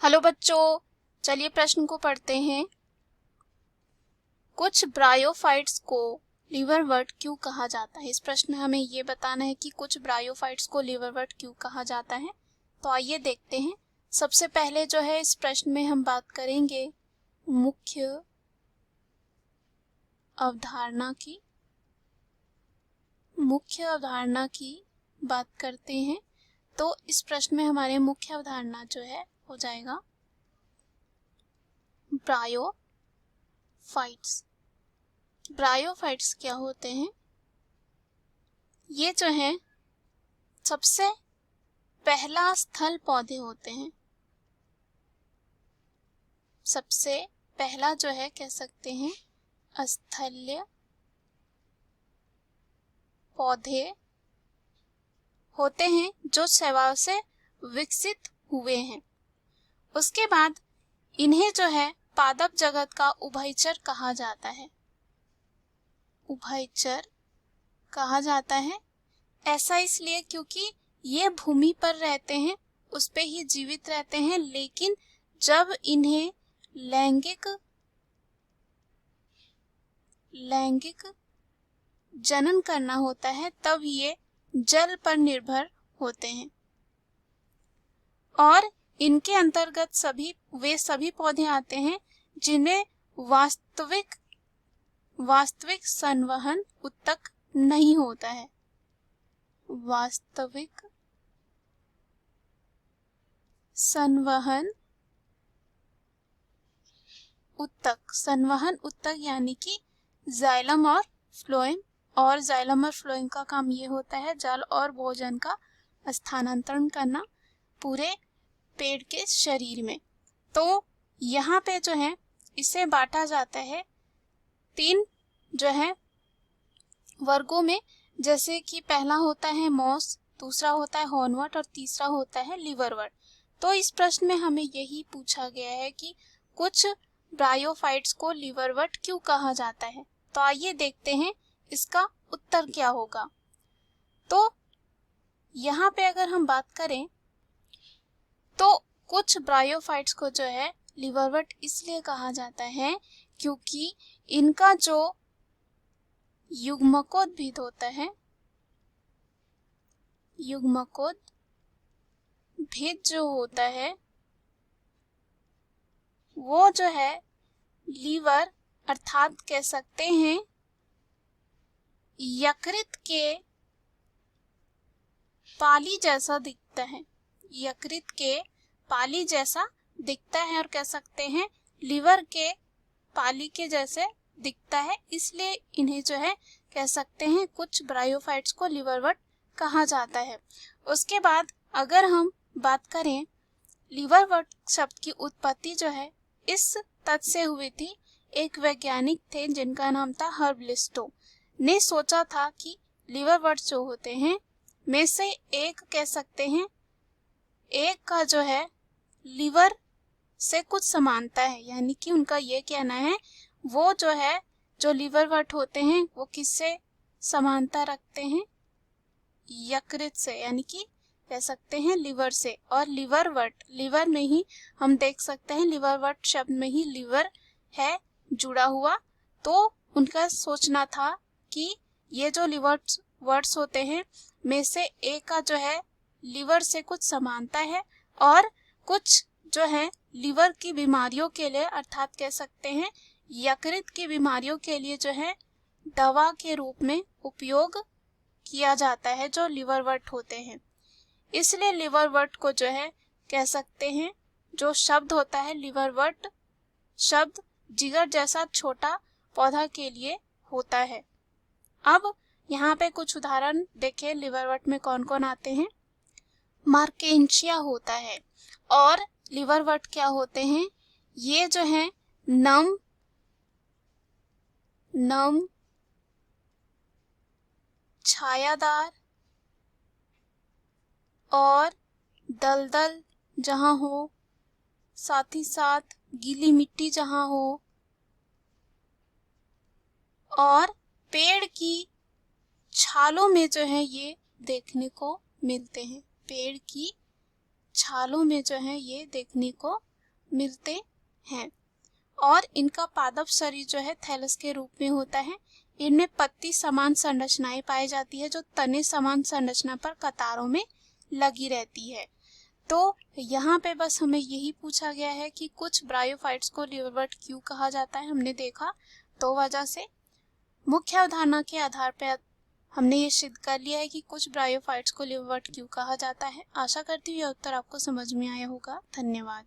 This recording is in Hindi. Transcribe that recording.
हेलो बच्चों, चलिए प्रश्न को पढ़ते हैं। कुछ ब्रायोफाइट्स को लिवरवर्ट क्यों कहा जाता है? इस प्रश्न में हमें ये बताना है कि कुछ ब्रायोफाइट्स को लिवरवर्ट क्यों कहा जाता है। तो आइए देखते हैं। सबसे पहले जो है इस प्रश्न में हम बात करेंगे मुख्य अवधारणा की बात करते हैं। तो इस प्रश्न में हमारे मुख्य अवधारणा जो है हो जाएगा ब्रायोफाइट्स। ब्रायोफाइट्स क्या होते हैं? ये जो है सबसे पहला स्थल पौधे होते हैं। सबसे पहला जो है कह सकते हैं स्थलीय पौधे होते हैं जो शैवाल से विकसित हुए हैं। उसके बाद इन्हें जो है पादप जगत का उभयचर कहा जाता है। उभयचर कहा जाता है ऐसा इसलिए क्योंकि ये भूमि पर रहते हैं, उस पे ही जीवित रहते हैं, लेकिन जब इन्हें लैंगिक जनन करना होता है तब ये जल पर निर्भर होते हैं। और इनके अंतर्गत वे सभी पौधे आते हैं जिन्हें वास्तविक संवहन ऊतक नहीं होता है। वास्तविक संवहन ऊतक यानी कि जाइलम और फ्लोएम। और जाइलम और फ्लोएम का काम ये होता है जल और भोजन का स्थानांतरण करना पूरे पेड़ के शरीर में। तो यहाँ पे जो है इसे बांटा जाता है 3 जो है वर्गों में, जैसे कि पहला होता है मॉस, दूसरा होता है हॉर्नवट और तीसरा होता है लिवरवट। तो इस प्रश्न में हमें यही पूछा गया है कि कुछ ब्रायोफाइट्स को लिवरवट क्यों कहा जाता है। तो आइए देखते हैं इसका उत्तर क्या होगा। तो यहाँ पे अगर हम बात करें तो कुछ ब्रायोफाइट्स को जो है लिवरवट इसलिए कहा जाता है क्योंकि इनका जो युग्मकोद्भिद होता है, युग्मकोद्भिद जो होता है वो जो है लीवर अर्थात कह सकते हैं यकृत के पाली जैसा दिखता है। यकृत के पाली जैसा दिखता है और कह सकते हैं लीवर के पाली के जैसे दिखता है, इसलिए इन्हें जो है कह सकते हैं कुछ ब्रायोफाइट्स को लिवरवट कहा जाता है। उसके बाद अगर हम बात करें लिवरवट शब्द की उत्पत्ति जो है इस तथ्य से हुई थी। एक वैज्ञानिक थे जिनका नाम था हर्ब लिस्टो ने सोचा था कि लिवरवट जो होते हैं में से एक कह सकते हैं एक का जो है लिवर से कुछ समानता है, यानी कि उनका ये कहना है वो जो है जो लिवरवट होते हैं वो किससे समानता रखते हैं? यकृत से, यानी कि कह सकते हैं लिवर से। और लिवर में ही हम देख सकते हैं लिवरवट शब्द में ही लिवर है जुड़ा हुआ। तो उनका सोचना था कि ये जो लिवरवर्ट्स होते हैं में से एक का जो है लिवर से कुछ समानता है और कुछ जो है लिवर की बीमारियों के लिए अर्थात कह सकते हैं यकृत की बीमारियों के लिए जो है दवा के रूप में उपयोग किया जाता है जो लिवरवट होते हैं। इसलिए लिवरवट को जो है कह सकते हैं जो शब्द होता है लिवरवट शब्द जिगर जैसा छोटा पौधा के लिए होता है। अब यहाँ पे कुछ उदाहरण देखें लिवरवट में कौन कौन आते हैं। मार्केंशिया होता है। और लिवरवट क्या होते हैं? ये जो है नम छायादार और दलदल जहाँ हो, साथ ही साथ गीली मिट्टी जहाँ हो और पेड़ की छालों में जो है ये देखने को मिलते हैं। पेड़ की छालों में जो है ये देखने को मिलते हैं और इनका पादप शरीर जो है थैलस के रूप में होता है। इनमें पत्ती समान संरचनाएं पाई जाती है जो तने समान संरचना पर कतारों में लगी रहती है। तो यहाँ पे बस हमें यही पूछा गया है कि कुछ ब्रायोफाइट्स को लिवरवर्ट क्यों कहा जाता है। हमने देखा 2 वजह से। मुख्य अवधारणा के आधार पर हमने ये सिद्ध कर लिया है कि कुछ ब्रायोफाइट्स को लिवरवर्ट क्यों कहा जाता है। आशा करती हूँ यह उत्तर आपको समझ में आया होगा। धन्यवाद।